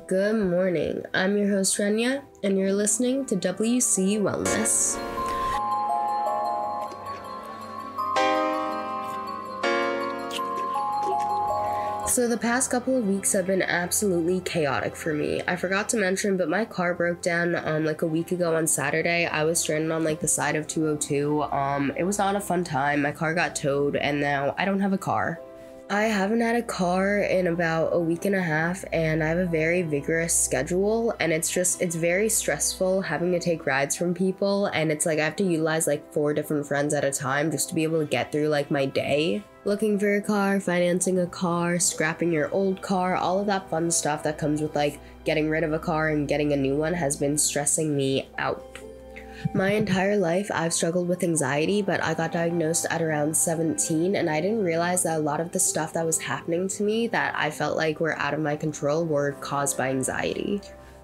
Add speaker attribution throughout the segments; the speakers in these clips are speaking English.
Speaker 1: Good morning. I'm your host Renya, and you're listening to WC Wellness. So the past couple of weeks have been absolutely chaotic for me. I forgot to mention, but my car broke down like a week ago on Saturday. I was stranded on like the side of 202. It was not a fun time. My car got towed, and now I don't have a car. I haven't had a car in about a week and a half, and I have a very vigorous schedule, and it's very stressful having to take rides from people, and it's like I have to utilize like 4 different friends at a time just to be able to get through like my day. Looking for a car, financing a car, scrapping your old car, all of that fun stuff that comes with like getting rid of a car and getting a new one has been stressing me out. My entire life, I've struggled with anxiety, but I got diagnosed at around 17, and I didn't realize that a lot of the stuff that was happening to me that I felt like were out of my control were caused by anxiety.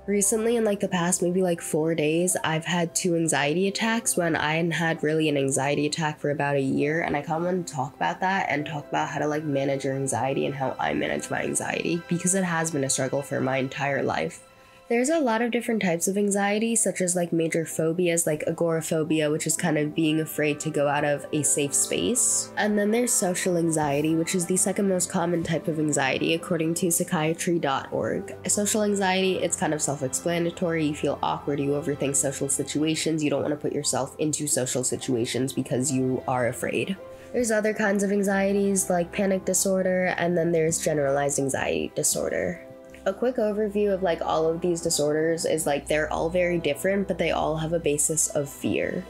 Speaker 1: Recently, in like the past maybe like 4 days, I've had 2 anxiety attacks when I hadn't had really an anxiety attack for about a year, and I kind of want to talk about that and talk about how to like manage your anxiety and how I manage my anxiety, because it has been a struggle for my entire life. There's a lot of different types of anxiety, such as like major phobias like agoraphobia, which is kind of being afraid to go out of a safe space. And then there's social anxiety, which is the second most common type of anxiety according to psychiatry.org. Social anxiety, it's kind of self-explanatory. You feel awkward, you overthink social situations, you don't want to put yourself into social situations because you are afraid. There's other kinds of anxieties like panic disorder, and then there's generalized anxiety disorder. A quick overview of like all of these disorders is like they're all very different, but they all have a basis of fear.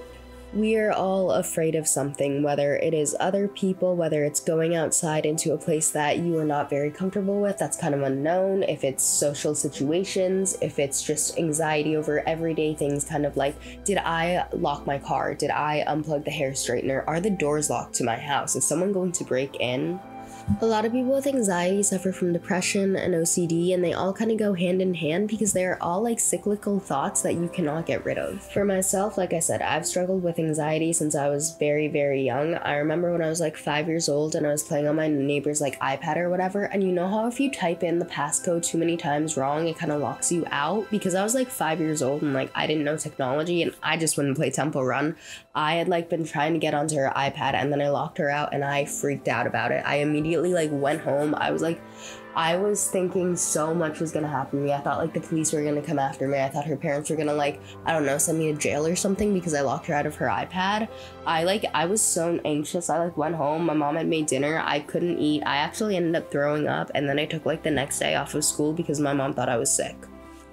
Speaker 1: We are all afraid of something, whether it is other people, whether it's going outside into a place that you are not very comfortable with, that's kind of unknown, if it's social situations, if it's just anxiety over everyday things, kind of like, did I lock my car? Did I unplug the hair straightener? Are the doors locked to my house? Is someone going to break in? A lot of people with anxiety suffer from depression and OCD, and they all kind of go hand in hand because they are all like cyclical thoughts that you cannot get rid of. For myself, like I said, I've struggled with anxiety since I was very, very young. I remember when I was like 5 years old and I was playing on my neighbor's like iPad or whatever, and you know how if you type in the passcode too many times wrong, it kind of locks you out? Because I was like 5 years old and like I didn't know technology and I just wouldn't play Temple Run. I had like been trying to get onto her iPad and then I locked her out and I freaked out about it. I immediately like went home. I was thinking so much was gonna happen to me. I thought like the police were gonna come after me. I thought her parents were gonna like, I don't know, send me to jail or something because I locked her out of her iPad. I was so anxious. I like went home. My mom had made dinner. I couldn't eat. I actually ended up throwing up, and then I took like the next day off of school because my mom thought I was sick.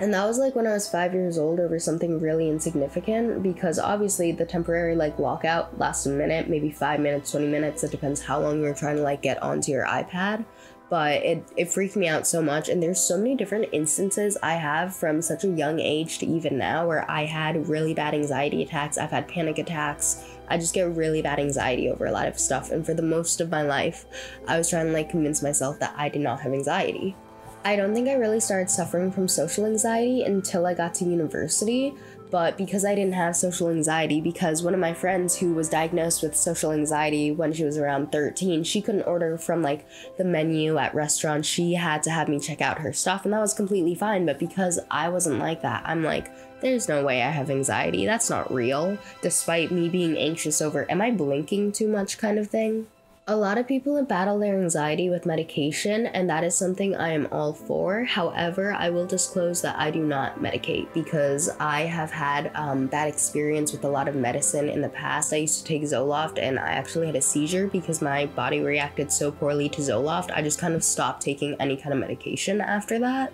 Speaker 1: And that was like when I was 5 years old over something really insignificant, because obviously the temporary like lockout lasts a minute, maybe 5 minutes, 20 minutes. It depends how long you're trying to like get onto your iPad. But it freaked me out so much, and there's so many different instances I have from such a young age to even now where I had really bad anxiety attacks. I've had panic attacks. I just get really bad anxiety over a lot of stuff, and for the most of my life, I was trying to like convince myself that I did not have anxiety. I don't think I really started suffering from social anxiety until I got to university, but because I didn't have social anxiety, because one of my friends who was diagnosed with social anxiety when she was around 13, she couldn't order from like the menu at restaurants. She had to have me check out her stuff, and that was completely fine. But because I wasn't like that, I'm like, there's no way I have anxiety. That's not real. Despite me being anxious over, am I blinking too much kind of thing? A lot of people battle their anxiety with medication, and that is something I am all for. However, I will disclose that I do not medicate because I have had bad experience with a lot of medicine in the past. I used to take Zoloft, and I actually had a seizure because my body reacted so poorly to Zoloft. I just kind of stopped taking any kind of medication after that.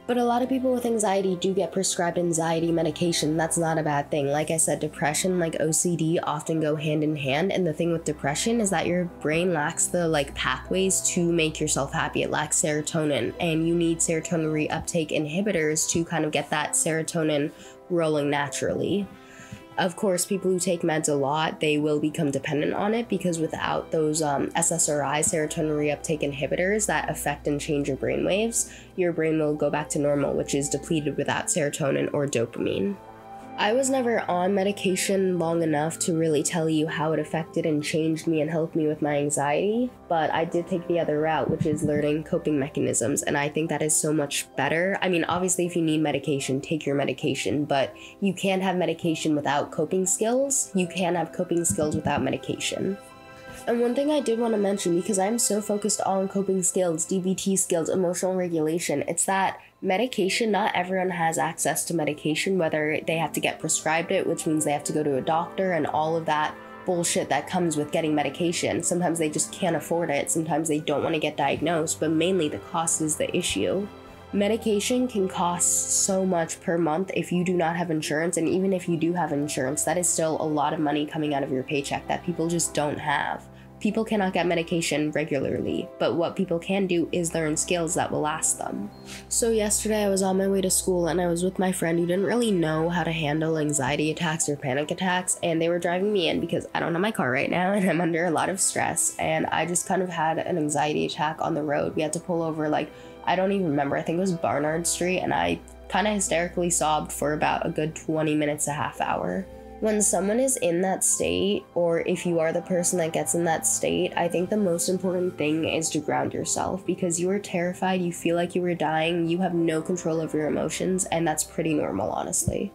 Speaker 1: But a lot of people with anxiety do get prescribed anxiety medication. That's not a bad thing. Like I said, depression, like OCD, often go hand in hand. And the thing with depression is that your brain lacks the like pathways to make yourself happy. It lacks serotonin, and you need serotonin reuptake inhibitors to kind of get that serotonin rolling naturally. Of course, people who take meds a lot, they will become dependent on it, because without those SSRI, serotonin reuptake inhibitors, that affect and change your brain waves, your brain will go back to normal, which is depleted without serotonin or dopamine. I was never on medication long enough to really tell you how it affected and changed me and helped me with my anxiety, but I did take the other route, which is learning coping mechanisms, and I think that is so much better. I mean, obviously, if you need medication, take your medication, but you can't have medication without coping skills. You can't have coping skills without medication. And one thing I did want to mention, because I'm so focused on coping skills, DBT skills, emotional regulation, it's that medication, not everyone has access to medication, whether they have to get prescribed it, which means they have to go to a doctor and all of that bullshit that comes with getting medication. Sometimes they just can't afford it. Sometimes they don't want to get diagnosed, but mainly the cost is the issue. Medication can cost so much per month if you do not have insurance, and even if you do have insurance, that is still a lot of money coming out of your paycheck that people just don't have. People cannot get medication regularly, but what people can do is learn skills that will last them. So yesterday I was on my way to school and I was with my friend who didn't really know how to handle anxiety attacks or panic attacks, and they were driving me in because I don't have my car right now and I'm under a lot of stress, and I just kind of had an anxiety attack on the road. We had to pull over, like, I don't even remember, I think it was Barnard Street, and I kind of hysterically sobbed for about a good 20 minutes, a half hour. When someone is in that state, or if you are the person that gets in that state, I think the most important thing is to ground yourself, because you are terrified, you feel like you were dying, you have no control over your emotions, and that's pretty normal, honestly.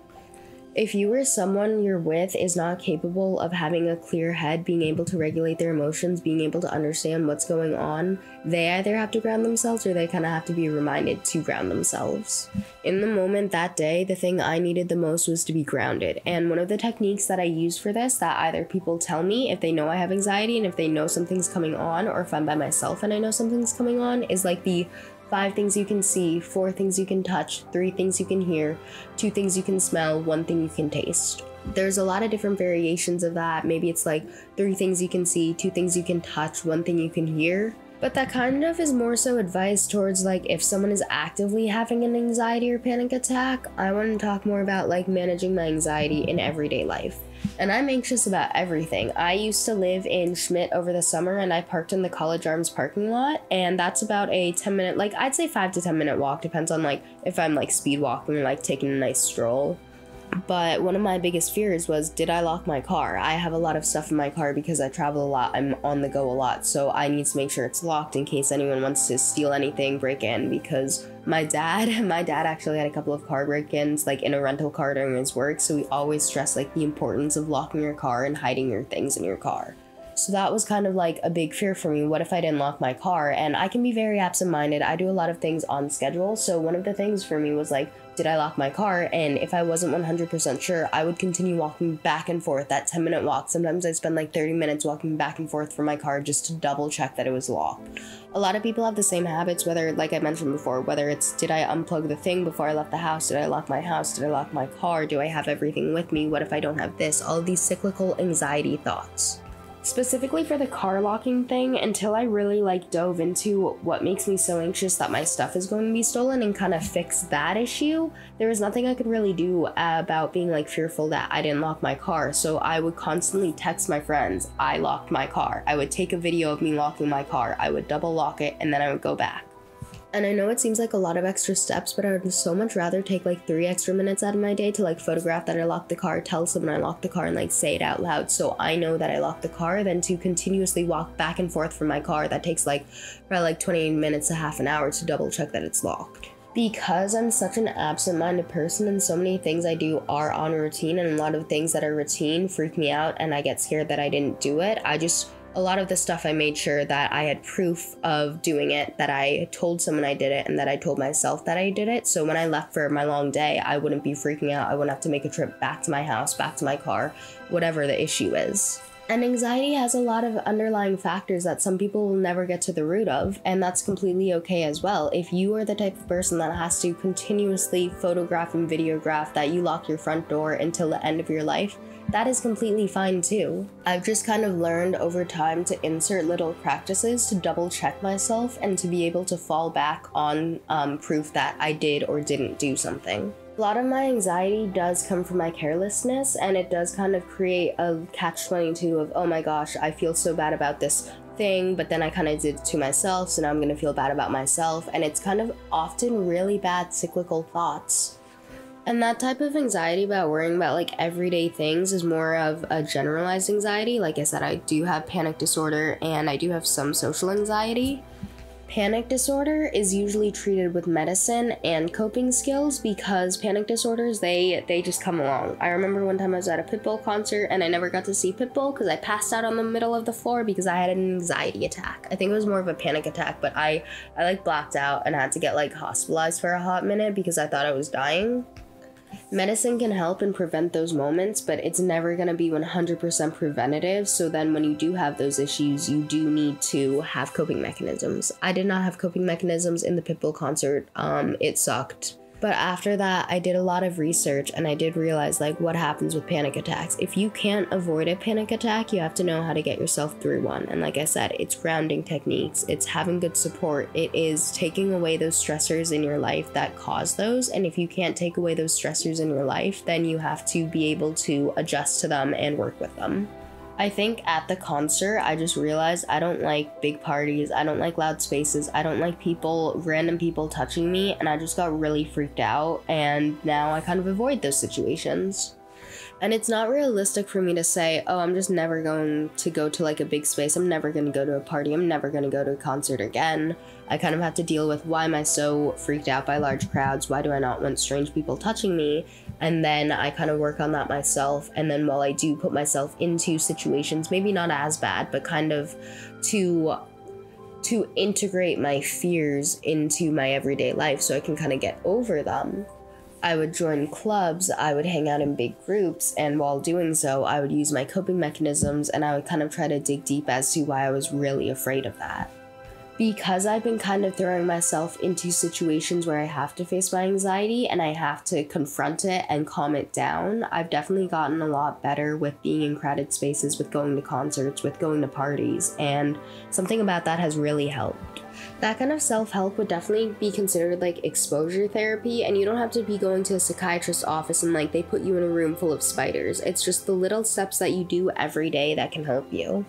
Speaker 1: If you or someone you're with is not capable of having a clear head, being able to regulate their emotions, being able to understand what's going on, they either have to ground themselves or they kind of have to be reminded to ground themselves. In the moment that day, the thing I needed the most was to be grounded. And one of the techniques that I use for this, that either people tell me if they know I have anxiety and if they know something's coming on, or if I'm by myself and I know something's coming on, is like the 5 things you can see, 4 things you can touch, 3 things you can hear, 2 things you can smell, 1 thing you can taste. There's a lot of different variations of that. Maybe it's like 3 things you can see, 2 things you can touch, 1 thing you can hear. But that kind of is more so advice towards, like, if someone is actively having an anxiety or panic attack. I want to talk more about, like, managing my anxiety in everyday life. And I'm anxious about everything. I used to live in Schmidt over the summer, and I parked in the College Arms parking lot, and that's about a 10-minute, like, I'd say 5 to 10 minute walk, depends on, like, if I'm, like, speed walking or, like, taking a nice stroll. But one of my biggest fears was, did I lock my car? I have a lot of stuff in my car because I travel a lot, I'm on the go a lot, so I need to make sure it's locked in case anyone wants to steal anything, break in, because my dad actually had a couple of car break-ins, like, in a rental car during his work, so we always stress, like, the importance of locking your car and hiding your things in your car. So that was kind of like a big fear for me. What if I didn't lock my car? And I can be very absent-minded. I do a lot of things on schedule. So one of the things for me was like, did I lock my car? And if I wasn't 100% sure, I would continue walking back and forth, that 10-minute walk. Sometimes I'd spend like 30 minutes walking back and forth from my car just to double check that it was locked. A lot of people have the same habits, whether, like I mentioned before, whether it's, did I unplug the thing before I left the house? Did I lock my house? Did I lock my car? Do I have everything with me? What if I don't have this? All of these cyclical anxiety thoughts. Specifically for the car locking thing, until I really like dove into what makes me so anxious that my stuff is going to be stolen and kind of fix that issue, there was nothing I could really do about being like fearful that I didn't lock my car. So I would constantly text my friends, I locked my car. I would take a video of me locking my car. I would double lock it and then I would go back. And I know it seems like a lot of extra steps, but I would so much rather take like 3 extra minutes out of my day to like photograph that I locked the car, tell someone I locked the car, and like say it out loud so I know that I locked the car, than to continuously walk back and forth from my car. That takes like probably like 20 minutes to half an hour to double check that it's locked. Because I'm such an absent-minded person and so many things I do are on routine, and a lot of things that are routine freak me out and I get scared that I didn't do it. A lot of the stuff I made sure that I had proof of doing it, that I told someone I did it, and that I told myself that I did it. So when I left for my long day, I wouldn't be freaking out. I wouldn't have to make a trip back to my house, back to my car, whatever the issue is. And anxiety has a lot of underlying factors that some people will never get to the root of, and that's completely okay as well. If you are the type of person that has to continuously photograph and videograph that you lock your front door until the end of your life, that is completely fine too. I've just kind of learned over time to insert little practices to double check myself and to be able to fall back on proof that I did or didn't do something. A lot of my anxiety does come from my carelessness, and it does kind of create a catch-22 of, oh my gosh, I feel so bad about this thing, but then I kind of did it to myself, so now I'm gonna feel bad about myself, and it's kind of often really bad cyclical thoughts. And that type of anxiety about worrying about like everyday things is more of a generalized anxiety. Like I said, I do have panic disorder and I do have some social anxiety. Panic disorder is usually treated with medicine and coping skills because panic disorders, they just come along. I remember one time I was at a Pitbull concert and I never got to see Pitbull because I passed out on the middle of the floor because I had an anxiety attack. I think it was more of a panic attack, but I like blacked out and had to get like hospitalized for a hot minute because I thought I was dying. Medicine can help and prevent those moments, but it's never going to be 100% preventative. So then when you do have those issues, you do need to have coping mechanisms. I did not have coping mechanisms in the Pitbull concert. It sucked. But after that, I did a lot of research and I did realize like what happens with panic attacks. If you can't avoid a panic attack, you have to know how to get yourself through one. And like I said, it's grounding techniques, it's having good support, it is taking away those stressors in your life that cause those. And if you can't take away those stressors in your life, then you have to be able to adjust to them and work with them. I think at the concert, I just realized I don't like big parties, I don't like loud spaces, I don't like random people touching me, and I just got really freaked out, and now I kind of avoid those situations. And it's not realistic for me to say, oh, I'm just never going to go to like a big space, I'm never going to go to a party, I'm never going to go to a concert again. I kind of have to deal with why am I so freaked out by large crowds, why do I not want strange people touching me? And then I kind of work on that myself. And then while I do put myself into situations, maybe not as bad, but kind of to integrate my fears into my everyday life so I can kind of get over them, I would join clubs, I would hang out in big groups, and while doing so, I would use my coping mechanisms and I would kind of try to dig deep as to why I was really afraid of that. Because I've been kind of throwing myself into situations where I have to face my anxiety and I have to confront it and calm it down, I've definitely gotten a lot better with being in crowded spaces, with going to concerts, with going to parties, and something about that has really helped. That kind of self-help would definitely be considered like exposure therapy, and you don't have to be going to a psychiatrist's office and like they put you in a room full of spiders. It's just the little steps that you do every day that can help you.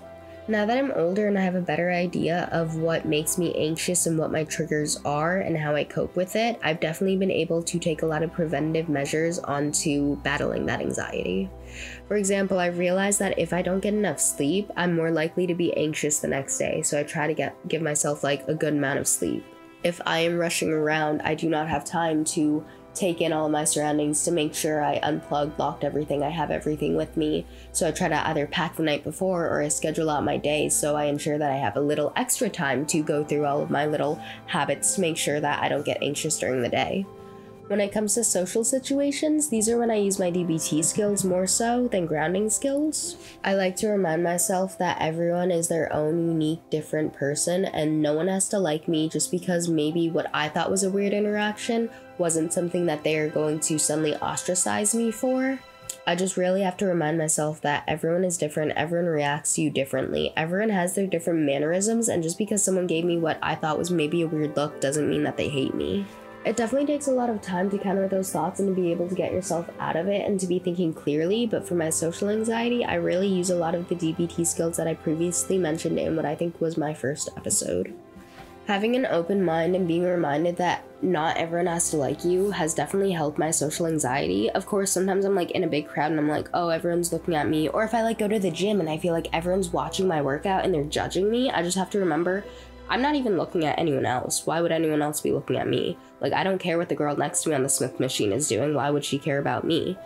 Speaker 1: Now that I'm older and I have a better idea of what makes me anxious and what my triggers are and how I cope with it, I've definitely been able to take a lot of preventative measures onto battling that anxiety. For example, I realized that if I don't get enough sleep, I'm more likely to be anxious the next day, so I try to give myself like a good amount of sleep. If I am rushing around, I do not have time to take in all of my surroundings to make sure I unplugged, locked everything, I have everything with me. So I try to either pack the night before or I schedule out my days so I ensure that I have a little extra time to go through all of my little habits to make sure that I don't get anxious during the day. When it comes to social situations, these are when I use my DBT skills more so than grounding skills. I like to remind myself that everyone is their own unique, different person, and no one has to like me just because maybe what I thought was a weird interaction wasn't something that they are going to suddenly ostracize me for. I just really have to remind myself that everyone is different, everyone reacts to you differently, everyone has their different mannerisms, and just because someone gave me what I thought was maybe a weird look doesn't mean that they hate me. It definitely takes a lot of time to counter those thoughts and to be able to get yourself out of it and to be thinking clearly, but for my social anxiety, I really use a lot of the DBT skills that I previously mentioned in what I think was my first episode. Having an open mind and being reminded that not everyone has to like you has definitely helped my social anxiety. Of course, sometimes I'm like in a big crowd and I'm like, oh, everyone's looking at me. Or if I like go to the gym and I feel like everyone's watching my workout and they're judging me, I just have to remember I'm not even looking at anyone else. Why would anyone else be looking at me? Like, I don't care what the girl next to me on the Smith machine is doing. Why would she care about me?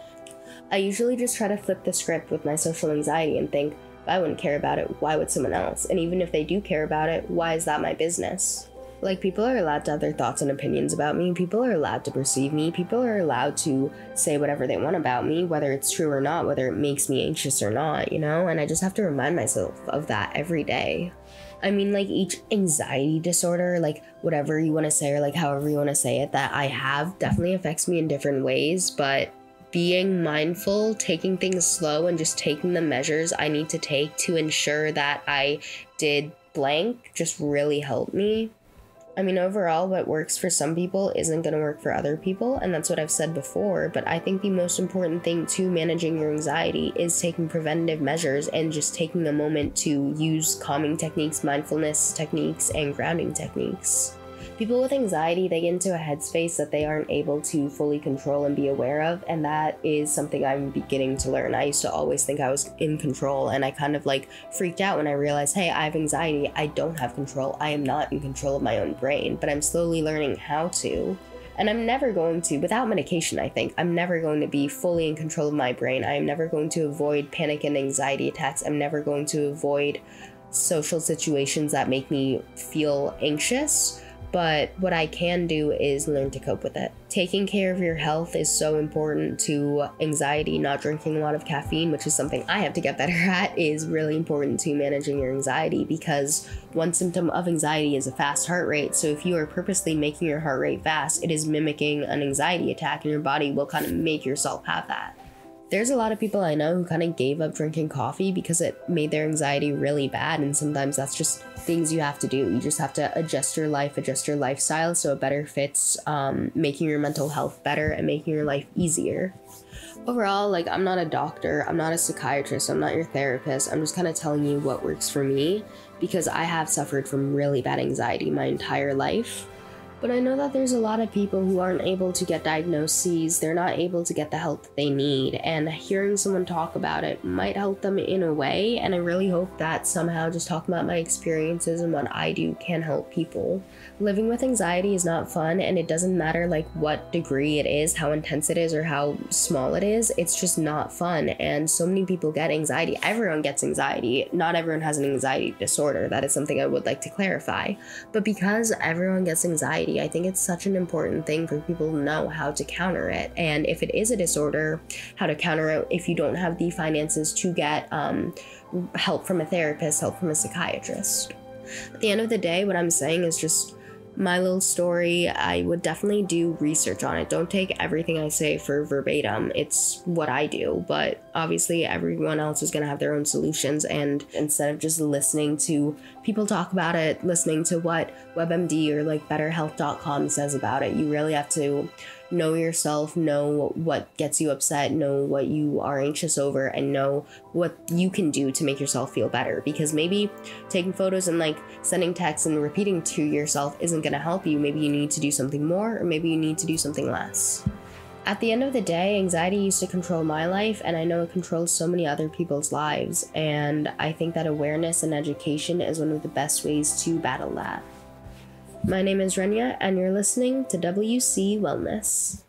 Speaker 1: I usually just try to flip the script with my social anxiety and think, if I wouldn't care about it, why would someone else? And even if they do care about it, why is that my business? Like, people are allowed to have their thoughts and opinions about me. People are allowed to perceive me. People are allowed to say whatever they want about me, whether it's true or not, whether it makes me anxious or not, you know? And I just have to remind myself of that every day. I mean, like, each anxiety disorder, like, whatever you want to say or, like, however you want to say it, that I have definitely affects me in different ways, but being mindful, taking things slow, and just taking the measures I need to take to ensure that I did blank just really helped me. I mean, overall, what works for some people isn't going to work for other people, and that's what I've said before, but I think the most important thing to managing your anxiety is taking preventative measures and just taking a moment to use calming techniques, mindfulness techniques, and grounding techniques. People with anxiety, they get into a headspace that they aren't able to fully control and be aware of, and that is something I'm beginning to learn. I used to always think I was in control, and I kind of like freaked out when I realized, hey, I have anxiety, I don't have control, I am not in control of my own brain, but I'm slowly learning how to. And I'm never going to, without medication, I think, I'm never going to be fully in control of my brain. I am never going to avoid panic and anxiety attacks. I'm never going to avoid social situations that make me feel anxious. But what I can do is learn to cope with it. Taking care of your health is so important to anxiety. Not drinking a lot of caffeine, which is something I have to get better at, is really important to managing your anxiety, because one symptom of anxiety is a fast heart rate. So if you are purposely making your heart rate fast, it is mimicking an anxiety attack, and your body will kind of make yourself have that. There's a lot of people I know who kind of gave up drinking coffee because it made their anxiety really bad, and sometimes that's just things you have to do. You just have to adjust your life, adjust your lifestyle so it better fits making your mental health better and making your life easier. Overall, like, I'm not a doctor, I'm not a psychiatrist, I'm not your therapist. I'm just kind of telling you what works for me, because I have suffered from really bad anxiety my entire life. But I know that there's a lot of people who aren't able to get diagnoses, they're not able to get the help that they need, and hearing someone talk about it might help them in a way, and I really hope that somehow just talking about my experiences and what I do can help people. Living with anxiety is not fun, and it doesn't matter like what degree it is, how intense it is, or how small it is, it's just not fun, and so many people get anxiety. Everyone gets anxiety. Not everyone has an anxiety disorder. That is something I would like to clarify. But because everyone gets anxiety, I think it's such an important thing for people to know how to counter it. And if it is a disorder, how to counter it if you don't have the finances to get help from a therapist, help from a psychiatrist. At the end of the day, what I'm saying is just my little story. I would definitely do research on it. Don't take everything I say for verbatim. It's what I do, but obviously everyone else is going to have their own solutions, and instead of just listening to people talk about it, listening to what WebMD or like betterhealth.com says about it, you really have to know yourself, know what gets you upset, know what you are anxious over, and know what you can do to make yourself feel better. Because maybe taking photos and like sending texts and repeating to yourself isn't going to help you. Maybe you need to do something more, or maybe you need to do something less. At the end of the day, anxiety used to control my life, and I know it controls so many other people's lives, and I think that awareness and education is one of the best ways to battle that. My name is Renya, and you're listening to WC Wellness.